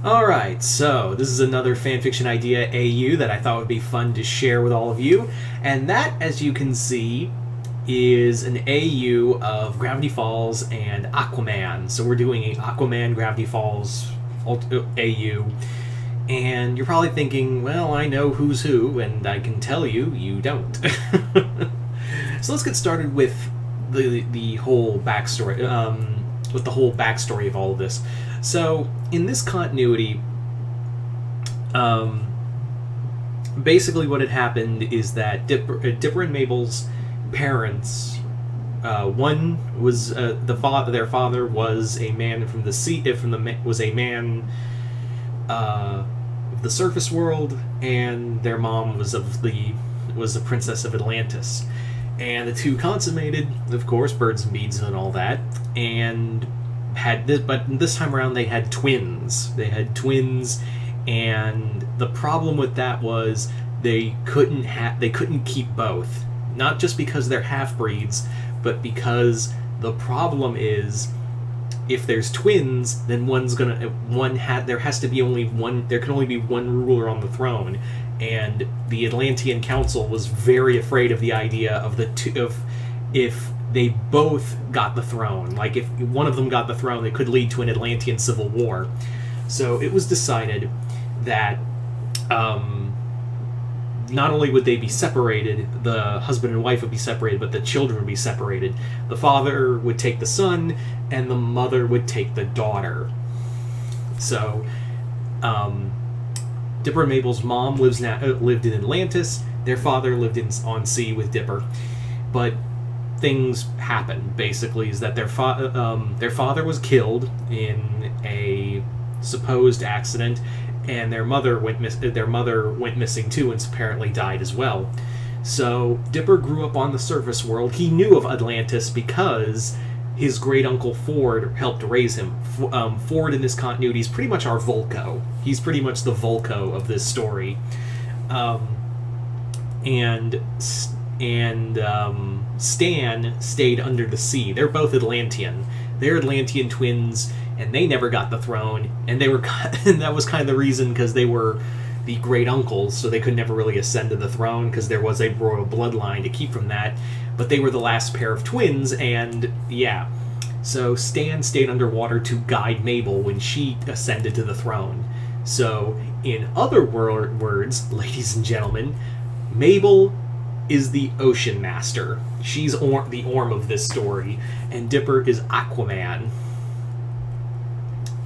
Alright, so this is another fanfiction idea AU that I thought would be fun to share with all of you. And that, as you can see, is an AU of Gravity Falls and Aquaman. So we're doing a Aquaman Gravity Falls AU. And you're probably thinking, well, I know who's who, and I can tell you, you don't. So let's get started with the whole backstory. With the whole backstory of all of this. So in this continuity, basically what had happened is that Dipper and Mabel's parents, one was their father was a man from the sea, was a man of the surface world, and their mom was the princess of Atlantis. And the two consummated, of course, birds and beads and all that, and but this time around they had twins. And the problem with that was they couldn't keep both. Not just because they're half-breeds, but because the problem is, if there's twins, then there has to be only one. There can only be one ruler on the throne. And the Atlantean Council was very afraid of the idea of if they both got the throne. Like, if one of them got the throne, it could lead to an Atlantean civil war. So it was decided that not only would they be separated, the husband and wife would be separated, but the children would be separated. The father would take the son, and the mother would take the daughter. So, Dipper and Mabel's mom lived in Atlantis. Their father lived on sea with Dipper. But things happened, basically, is that their father was killed in a supposed accident, and their mother went missing too, and apparently died as well. So Dipper grew up on the surface world. He knew of Atlantis because his great uncle Ford helped raise him. Ford in this continuity is pretty much our Volko. He's pretty much the Volko of this story. And Stan stayed under the sea. They're both Atlantean. They're Atlantean twins, and they never got the throne. And that was kind of the reason, because they were the great uncles, so they could never really ascend to the throne because there was a royal bloodline to keep from that. But they were the last pair of twins, and yeah. So Stan stayed underwater to guide Mabel when she ascended to the throne. So, in other words, ladies and gentlemen, Mabel is the ocean master. She's the Orm of this story, and Dipper is Aquaman.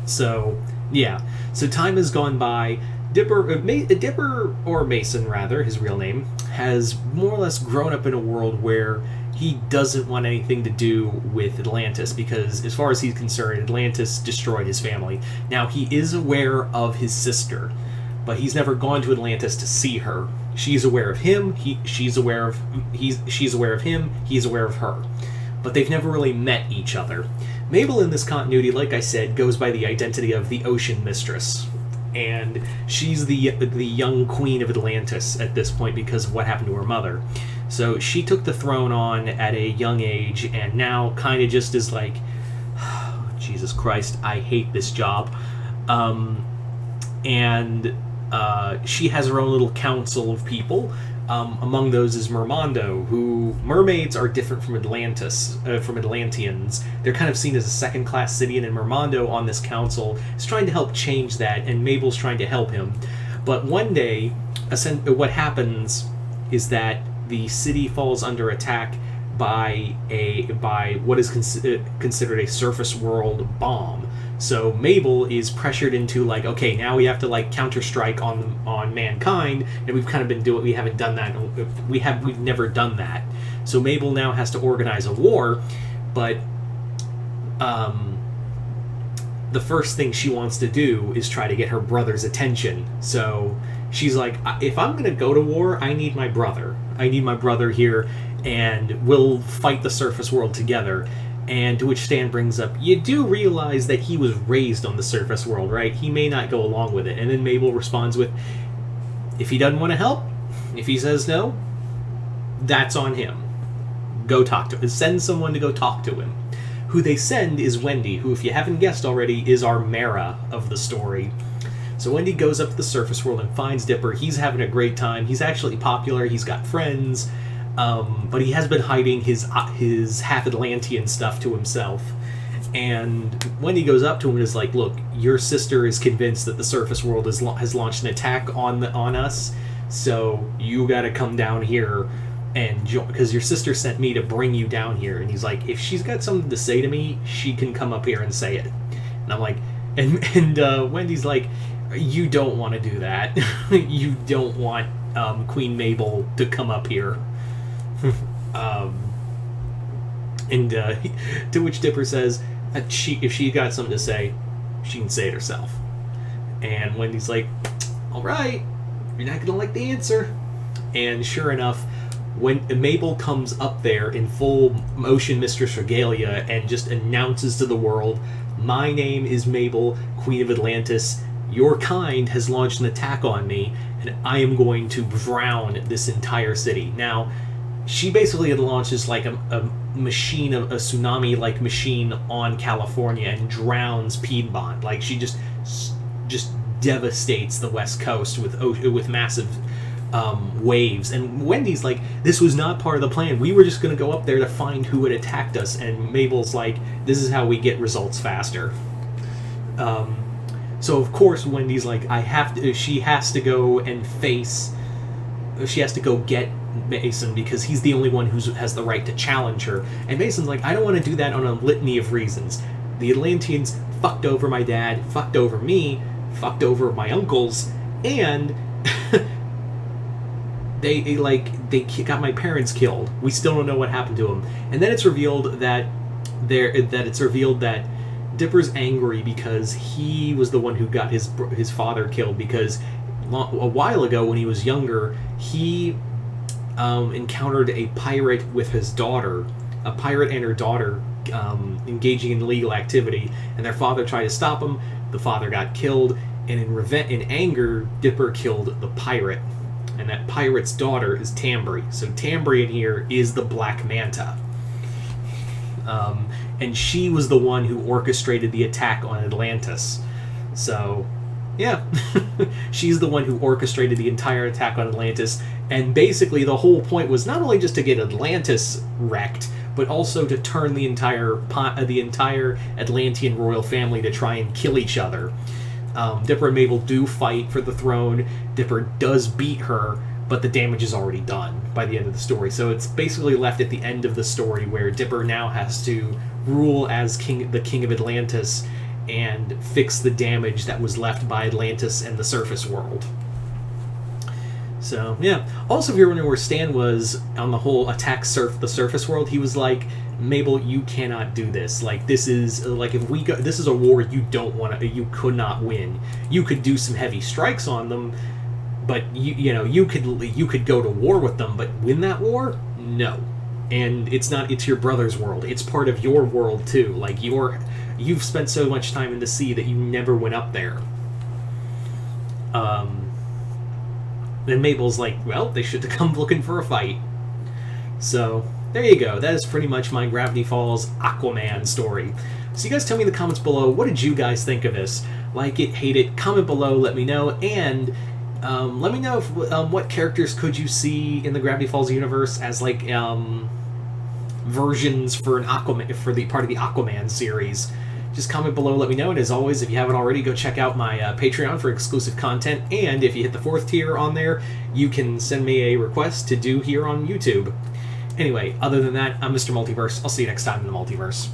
So, yeah. So time has gone by. Dipper, or Mason rather, his real name, has more or less grown up in a world where he doesn't want anything to do with Atlantis, because as far as he's concerned, Atlantis destroyed his family. Now, he is aware of his sister, but he's never gone to Atlantis to see her. She's aware of him, she's aware of him, he's aware of her. But they've never really met each other. Mabel in this continuity, like I said, goes by the identity of the Ocean Mistress. And she's the young queen of Atlantis at this point because of what happened to her mother. So she took the throne on at a young age, and now kind of just is like, oh, Jesus Christ, I hate this job. She has her own little council of people. Among those is Mermando, who mermaids are different from Atlanteans. They're kind of seen as a second-class citizen, and Mermando on this council is trying to help change that, and Mabel's trying to help him. But one day, what happens is that the city falls under attack by what is considered a surface world bomb. So Mabel is pressured into, like, okay, now we have to, like, counter-strike on mankind, and we haven't done that. We've never done that. So Mabel now has to organize a war, but the first thing she wants to do is try to get her brother's attention. So she's like, if I'm going to go to war, I need my brother. I need my brother here, and we'll fight the surface world together. And to which Stan brings up, you do realize that he was raised on the surface world, right? He may not go along with it. And then Mabel responds with, if he doesn't want to help, if he says no, that's on him. Go talk to him. Send someone to go talk to him. who they send is Wendy, who, if you haven't guessed already, is our Mara of the story. So Wendy goes up to the surface world and finds Dipper. He's having a great time. He's actually popular. He's got friends, but he has been hiding his half Atlantean stuff to himself. And Wendy goes up to him and is like, "Look, your sister is convinced that the surface world has launched an attack on us. So you got to come down here and because your sister sent me to bring you down here." And he's like, "If she's got something to say to me, she can come up here and say it." And I'm like, and Wendy's like, "You don't want to do that. You don't want Queen Mabel to come up here." To which Dipper says that if she got something to say, she can say it herself. And Wendy's like, "All right, you're not gonna like the answer." And sure enough, when Mabel comes up there in full motion Mistress Regalia and just announces to the world, "My name is Mabel, Queen of Atlantis. Your kind has launched an attack on me, and I am going to drown this entire city." Now, she basically launches like a machine, a tsunami-like machine on California and drowns Piedmont. Like, she just devastates the West Coast with massive waves. And Wendy's like, "This was not part of the plan. We were just going to go up there to find who had attacked us." And Mabel's like, "This is how we get results faster." So of course Wendy's like, she has to go get Mason because he's the only one who has the right to challenge her. And Mason's like, "I don't want to do that on a litany of reasons. The Atlanteans fucked over my dad, fucked over me, fucked over my uncles, and they got my parents killed. We still don't know what happened to them." And then it's revealed that Dipper's angry because he was the one who got his father killed, because a while ago when he was younger, he encountered a pirate with his daughter, a pirate and her daughter engaging in illegal activity, and their father tried to stop him. The father got killed, and in anger, Dipper killed the pirate. And that pirate's daughter is Tambry. So Tambry in here is the Black Manta. And she was the one who orchestrated the attack on Atlantis. So, yeah. She's the one who orchestrated the entire attack on Atlantis. And basically the whole point was not only just to get Atlantis wrecked, but also to turn the entire Atlantean royal family to try and kill each other. Dipper and Mabel do fight for the throne. Dipper does beat her, but the damage is already done by the end of the story. So it's basically left at the end of the story where Dipper now has to rule as the king of Atlantis and fix the damage that was left by Atlantis and the surface world. So, yeah. Also, if you're wondering where Stan was on the whole attack the surface world, he was like, "Mabel, you cannot do this. Like, this is like, if we go, this is a war you could not win. You could do some heavy strikes on them, but you could go to war with them, but win that war? No. And it's your brother's world. It's part of your world too. Like, you've spent so much time in the sea that you never went up there." Then Mabel's like, "Well, they should have come looking for a fight." So, there you go. That is pretty much my Gravity Falls Aquaman story. So you guys tell me in the comments below, what did you guys think of this? Like it, hate it, comment below, let me know, and let me know what characters could you see in the Gravity Falls universe as like versions for an Aquaman, for the part of the Aquaman series. Just comment below, let me know, and as always, if you haven't already, go check out my Patreon for exclusive content, and if you hit the 4th tier on there, you can send me a request to do here on YouTube. Anyway, other than that, I'm Mr. Multiverse. I'll see you next time in the Multiverse.